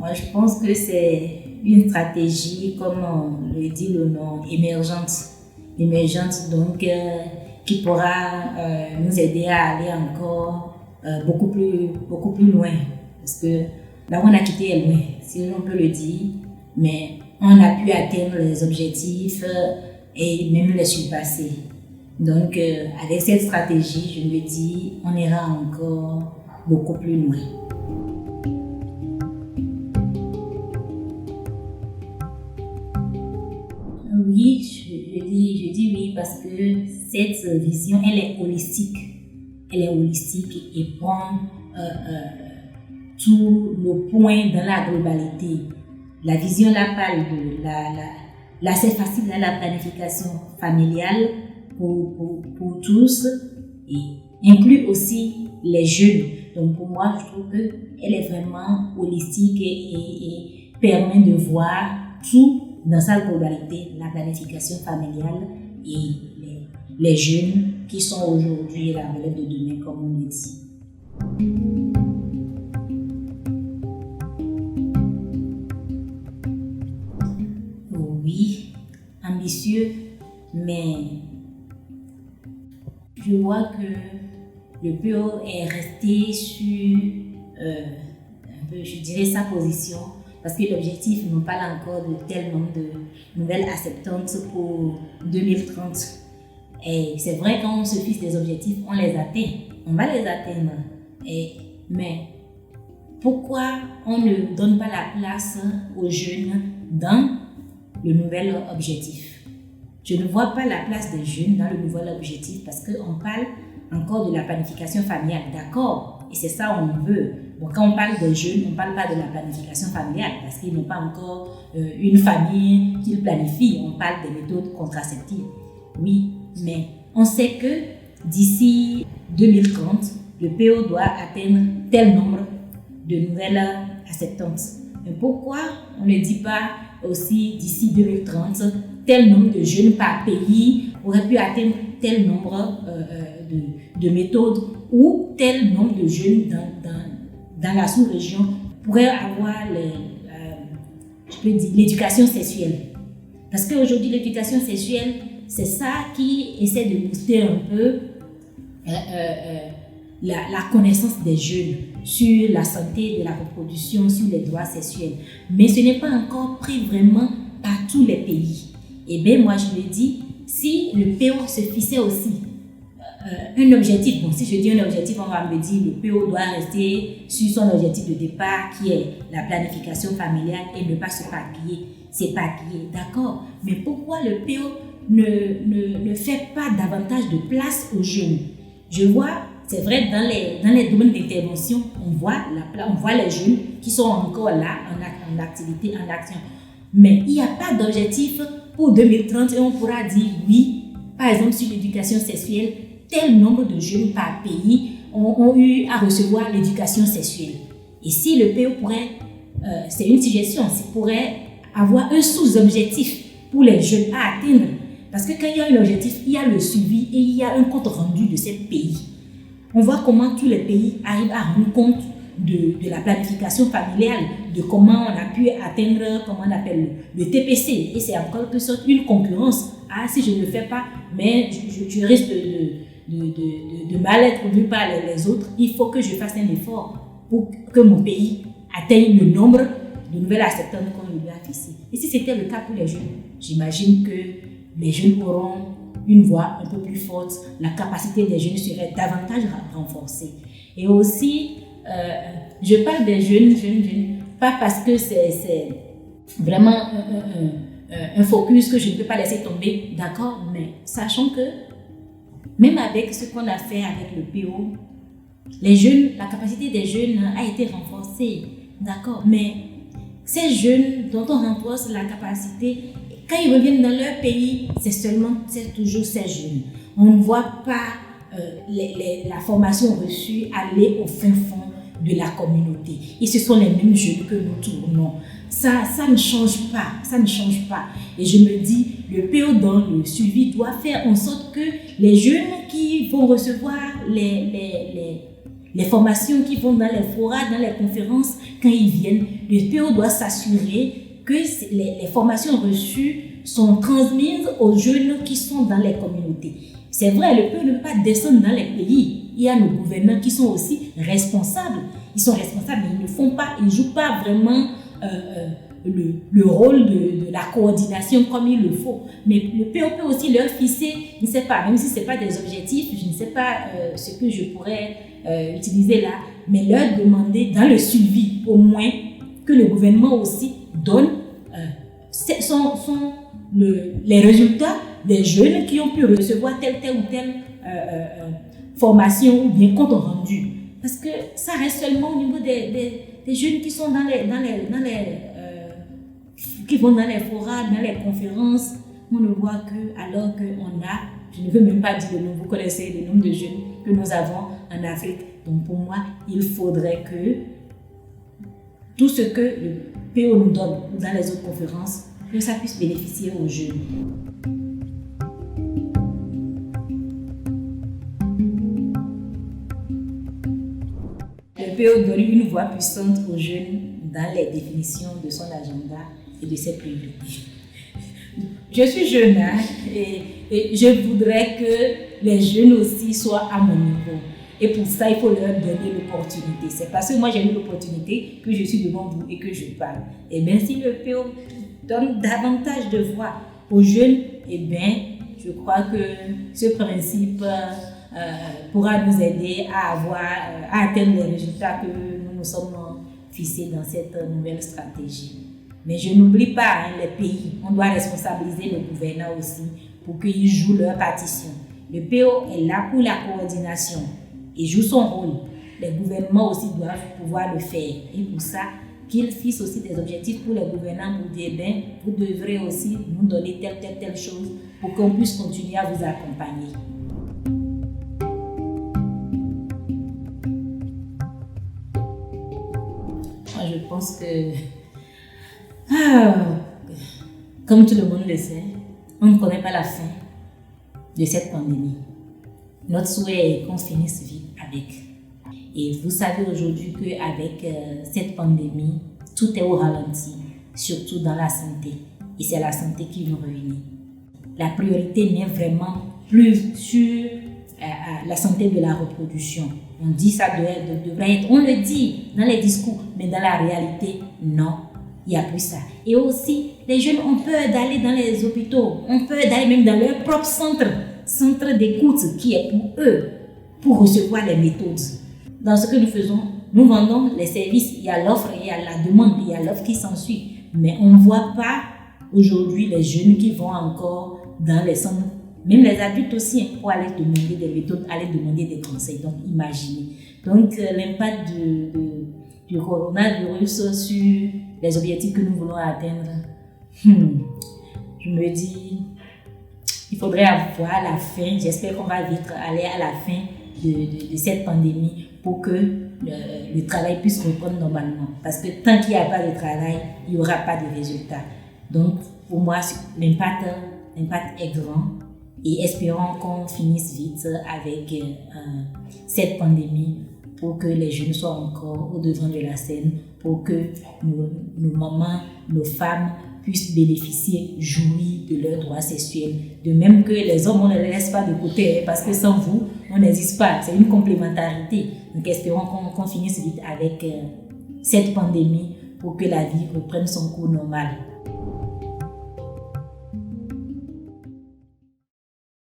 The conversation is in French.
Moi, je pense que c'est une stratégie, comme le dit le nom, émergente donc qui pourra nous aider à aller encore beaucoup plus loin. Parce que là où on a quitté est loin, si on peut le dire, mais on a pu atteindre les objectifs et même les surpasser. Donc, avec cette stratégie, je me dis, on ira encore beaucoup plus loin. Oui, je dis oui parce que cette vision, elle est holistique. Elle est holistique et prend tous nos points dans la globalité. La vision là parle de l'accès facile à la planification familiale pour tous et inclut aussi les jeunes. Donc pour moi, je trouve qu'elle est vraiment holistique et permet de voir tout dans sa globalité, la planification familiale et les jeunes qui sont aujourd'hui la relève de demain, comme on le dit. Oui, ambitieux, mais je vois que le PO est resté sur un peu, je dirais, sa position. Parce que l'objectif nous parle encore de tel nombre de nouvelles acceptantes pour 2030. Et c'est vrai, quand on se fixe des objectifs, on les atteint. On va les atteindre. Mais pourquoi on ne donne pas la place aux jeunes dans le nouvel objectif? Je ne vois pas la place des jeunes dans le nouvel objectif parce qu'on parle encore de la planification familiale. D'accord, et c'est ça qu'on veut. Bon, quand on parle de jeunes, on ne parle pas de la planification familiale parce qu'ils n'ont pas encore une famille qu'ils planifient. On parle des méthodes contraceptives. Oui, mais on sait que d'ici 2030, le PO doit atteindre tel nombre de nouvelles acceptances. Mais pourquoi on ne dit pas aussi d'ici 2030, tel nombre de jeunes par pays aurait pu atteindre tel nombre de méthodes ou tel nombre de jeunes dans la sous-région pourraient avoir l'éducation sexuelle. Parce qu'aujourd'hui, l'éducation sexuelle, c'est ça qui essaie de booster un peu la connaissance des jeunes sur la santé de la reproduction, sur les droits sexuels. Mais ce n'est pas encore pris vraiment par tous les pays. Et bien, moi, je me dis, si le PO se fixait aussi un objectif, bon, si je dis un objectif, on va me dire le PO doit rester sur son objectif de départ qui est la planification familiale et ne pas s'éparpiller, d'accord. Mais pourquoi le PO ne fait pas davantage de place aux jeunes? Je vois, c'est vrai, dans les domaines d'intervention, on voit les jeunes qui sont encore là, en activité, en action. Mais il n'y a pas d'objectif pour 2030 et on pourra dire oui, par exemple sur l'éducation sexuelle, tel nombre de jeunes par pays ont eu à recevoir l'éducation sexuelle. Et si le PO pourrait, c'est une suggestion, s'il pourrait avoir un sous-objectif pour les jeunes à atteindre. Parce que quand il y a un objectif, il y a le suivi et il y a un compte rendu de ces pays. On voit comment tous les pays arrivent à rendre compte de la planification familiale, de comment on a pu atteindre, comment on appelle le TPC. Et c'est en quelque sorte une concurrence. Ah, si je ne le fais pas, mais je risque de mal être vu par les autres. Il faut que je fasse un effort pour que mon pays atteigne le nombre de nouvelles acceptantes qu'on lui a fixé. Et si c'était le cas pour les jeunes, j'imagine que les jeunes auront une voix un peu plus forte, la capacité des jeunes serait davantage renforcée. Et aussi, je parle des jeunes, pas parce que c'est vraiment un focus que je ne peux pas laisser tomber, d'accord, mais sachant que même avec ce qu'on a fait avec le PO, les jeunes, la capacité des jeunes a été renforcée, d'accord, mais ces jeunes dont on renforce la capacité, quand ils reviennent dans leur pays, c'est toujours ces jeunes. On ne voit pas la formation reçue aller au fin fond de la communauté. Et ce sont les mêmes jeunes que nous tournons. Ça ne change pas. Et je me dis, le PO dans le suivi doit faire en sorte que les jeunes qui vont recevoir les les formations qui vont dans les forats, dans les conférences, quand ils viennent, le PO doit s'assurer que les formations reçues sont transmises aux jeunes qui sont dans les communautés. C'est vrai, le PO ne peut pas descendre dans les pays. Il y a nos gouvernants qui sont aussi responsables. Ils sont responsables, mais ils ne jouent pas vraiment le rôle de la coordination comme il le faut. Mais le PO peut aussi leur fixer, je ne sais pas, même si ce n'est pas des objectifs, je ne sais pas ce que je pourrais utiliser là, mais leur demander dans le suivi au moins que le gouvernement aussi donne les résultats des jeunes qui ont pu recevoir telle ou telle formation ou bien compte rendu. Parce que ça reste seulement au niveau des jeunes qui sont qui vont dans les forats, dans les conférences. On ne voit que alors qu'on a, je ne veux même pas dire le nombre, vous connaissez le nombre de jeunes que nous avons en Afrique. Donc pour moi, il faudrait que tout ce que le PO nous donne dans les autres conférences, que ça puisse bénéficier aux jeunes. Le PO donne une voix puissante aux jeunes dans les définitions de son agenda et de ses priorités. Je suis jeune et je voudrais que les jeunes aussi soient à mon niveau. Et pour ça, il faut leur donner l'opportunité. C'est parce que moi, j'ai eu l'opportunité que je suis devant vous et que je parle. Et bien, si le PO donne davantage de voix aux jeunes, et bien, je crois que ce principe pourra nous aider à atteindre les résultats que nous nous sommes fixés dans cette nouvelle stratégie. Mais je n'oublie pas les pays. On doit responsabiliser le gouverneur aussi pour qu'ils jouent leur partition. Le PO est là pour la coordination et joue son rôle. Les gouvernements aussi doivent pouvoir le faire. Et pour ça, qu'ils fixent aussi des objectifs pour les gouvernants pour dire, ben, vous devrez aussi nous donner telle chose pour qu'on puisse continuer à vous accompagner. Moi, je pense que, comme tout le monde le sait, on ne connaît pas la fin de cette pandémie. Notre souhait est qu'on finisse vite avec. Et vous savez aujourd'hui qu'avec cette pandémie, tout est au ralenti, surtout dans la santé. Et c'est la santé qui nous réunit. La priorité n'est vraiment plus sur la santé de la reproduction. On dit ça devrait être, on le dit dans les discours, mais dans la réalité, non, il n'y a plus ça. Et aussi, les jeunes ont peur d'aller dans les hôpitaux, ont peur d'aller même dans leur propre centre d'écoute qui est pour eux, pour recevoir les méthodes. Dans ce que nous faisons, nous vendons les services, il y a l'offre, il y a la demande, il y a l'offre qui s'ensuit. Mais on ne voit pas aujourd'hui les jeunes qui vont encore dans les centres, même les adultes aussi, pour aller demander des méthodes, aller demander des conseils. Donc imaginez. Donc l'impact du coronavirus sur les objectifs que nous voulons atteindre, je me dis, il faudrait avoir la fin, j'espère qu'on va vite aller à la fin de cette pandémie pour que le travail puisse reprendre normalement. Parce que tant qu'il n'y a pas de travail, il n'y aura pas de résultat. Donc, pour moi, l'impact est grand et espérons qu'on finisse vite avec cette pandémie pour que les jeunes soient encore au devant de la scène, pour que nos mamans, nos femmes puissent bénéficier, jouir de leurs droits sexuels. De même que les hommes, on ne les laisse pas de côté, parce que sans vous, on n'existe pas. C'est une complémentarité. Donc espérons qu'on finisse vite avec cette pandémie pour que la vie reprenne son cours normal.